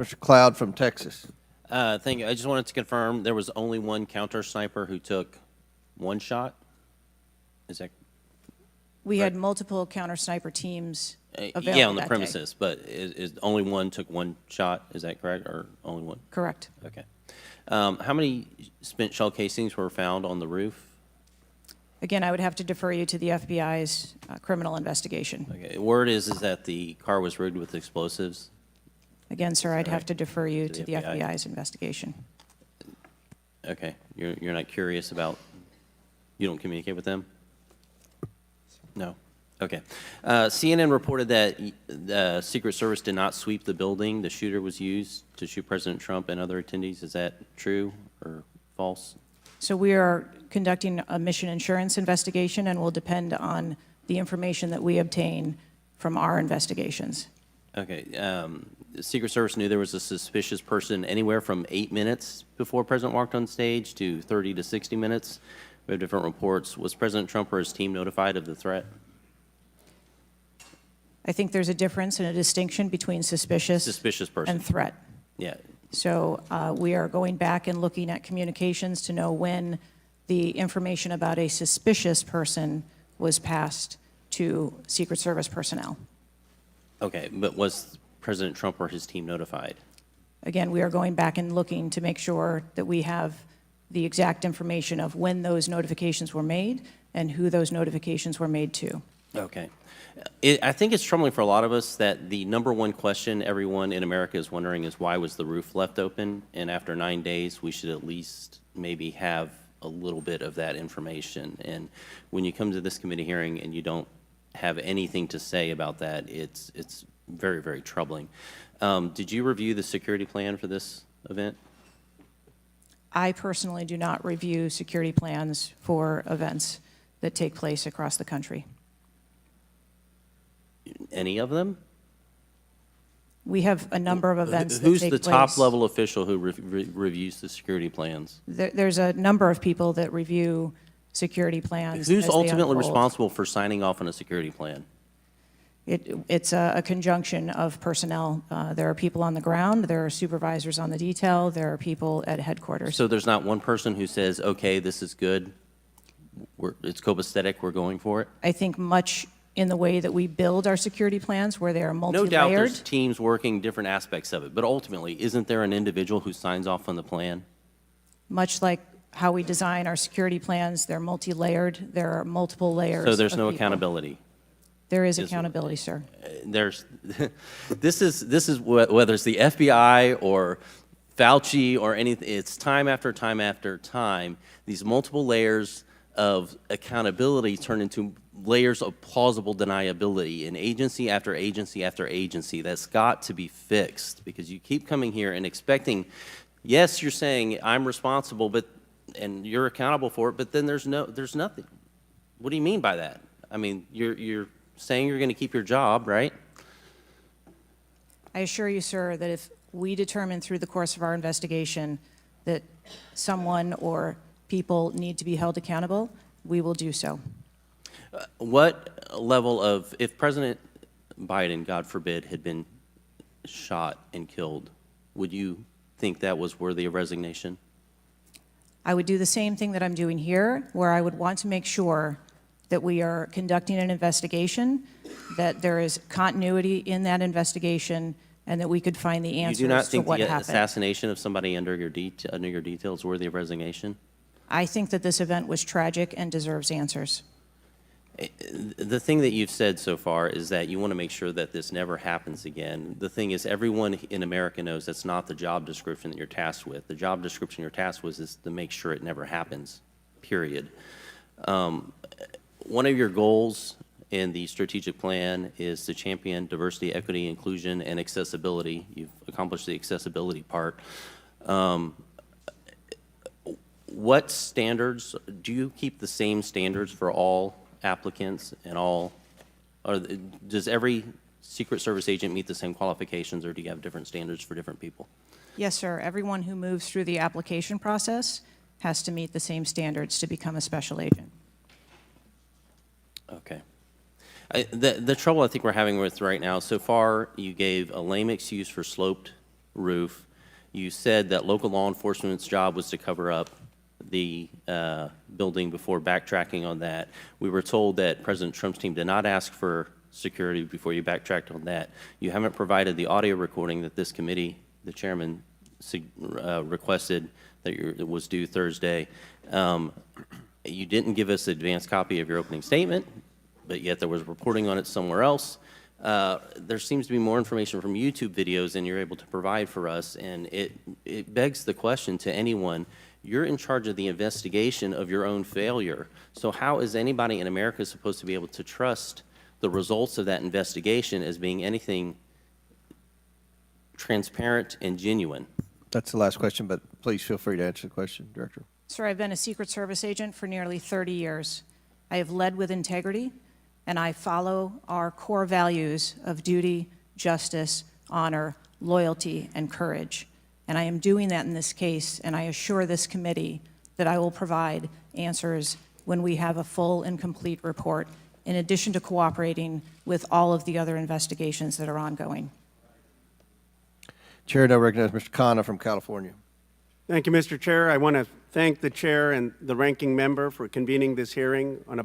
Mr. Cloud from Texas. Thank you. I just wanted to confirm there was only one counter sniper who took one shot? Is that We right? had multiple counter sniper teams available yeah, on the that day. premises, but is only one took one shot? Is that correct, or only one? Correct. Okay. How many spent shell casings were found on the roof? Again, I would have to defer you to the FBI's criminal investigation. Okay. Word is that the car was rigged with explosives. Again, sir, I'd have to defer you To to the the FBI. FBI's investigation. Okay. You're not curious about? You don't communicate with them? No. Okay. CNN reported that the Secret Service did not sweep the building the shooter was used to shoot President Trump and other attendees. Is that true or false? So we are conducting a mission insurance investigation and will depend on the information that we obtain from our investigations. Okay. The Secret Service knew there was a suspicious person anywhere from 8 minutes before President walked on stage to 30 to 60 minutes. We have different reports. Was President Trump or his team notified of the threat? I think there's a difference and a distinction between suspicious person. and threat. Yeah. So we are going back and looking at communications to know when the information about a suspicious person was passed to Secret Service personnel. Okay, but was President Trump or his team notified? Again, we are going back and looking to make sure that we have the exact information of when those notifications were made and who those notifications were made to. Okay. I think it's troubling for a lot of us that the number one question everyone in America is wondering is why was the roof left open? And after 9 days, we should at least maybe have a little bit of that information. And when you come to this committee hearing and you don't have anything to say about that, it's very, very troubling. Did you review the security plan for this event? I personally do not review security plans for events that take place across the country. Any of them? We have a number of events that Who's take the place. top level official who reviews the security plans? There's a number of people that review security plans. Who's as they ultimately unfold. responsible for signing off on a security plan? It's a conjunction of personnel. There are people on the ground, there are supervisors on the detail, there are people at headquarters. So there's not one person who says, okay, this is good, it's copacetic, we're going for it? I think much in the way that we build our security plans, where they are No multi-layered. doubt there's teams working different aspects of it, but ultimately, isn't there an individual who signs off on the plan? Much like how we design our security plans, they're multi-layered, there are multiple layers. So there's of no people. accountability? There is accountability, sir. There's, this is whether it's the FBI or Fauci or anything, it's time after time after time, these multiple layers of accountability turn into layers of plausible deniability, and agency after agency after agency. That's got to be fixed, because you keep coming here and expecting, yes, you're saying I'm responsible, but and you're accountable for it, but then there's nothing. What do you mean by that? I mean, you're saying you're going to keep your job, right? I assure you, sir, that if we determine through the course of our investigation that someone or people need to be held accountable, we will do so. What level of, if President Biden, God forbid, had been shot and killed, would you think that was worthy of resignation? I would do the same thing that I'm doing here, where I would want to make sure that we are conducting an investigation, that there is continuity in that investigation, and that we could find the answers You do not to think what the happened. assassination of somebody under your detail is worthy of resignation? I think that this event was tragic and deserves answers. The thing that you've said so far is that you want to make sure that this never happens again. The thing is, everyone in America knows that's not the job description that you're tasked with. The job description you're tasked with is to make sure it never happens, period. One of your goals in the strategic plan is to champion diversity, equity, inclusion, and accessibility. You've accomplished the accessibility part. What standards, do you keep the same standards for all applicants and all, or does every Secret Service agent meet the same qualifications, or do you have different standards for different people? Yes, sir. Everyone who moves through the application process has to meet the same standards to become a special agent. Okay. The trouble I think we're having with right now, so far you gave a lame excuse for sloped roof. You said that local law enforcement's job was to cover up the building before backtracking on that. We were told that President Trump's team did not ask for security before you backtracked on that. You haven't provided the audio recording that this committee, the chairman, requested that was due Thursday. You didn't give us an advance copy of your opening statement, but yet there was reporting on it somewhere else. There seems to be more information from YouTube videos than you're able to provide for us, and it begs the question to anyone, you're in charge of the investigation of your own failure. So how is anybody in America supposed to be able to trust the results of that investigation as being anything transparent and genuine? That's the last question, but please feel free to answer the question, Director. Sir, I've been a Secret Service agent for nearly 30 years. I have led with integrity, and I follow our core values of duty, justice, honor, loyalty, and courage. And I am doing that in this case, and I assure this committee that I will provide answers when we have a full and complete report, in addition to cooperating with all of the other investigations that are ongoing. Chair now recognizes Mr. Khanna from California. Thank you, Mr. Chair. I want to thank the chair and the ranking member for convening this hearing on a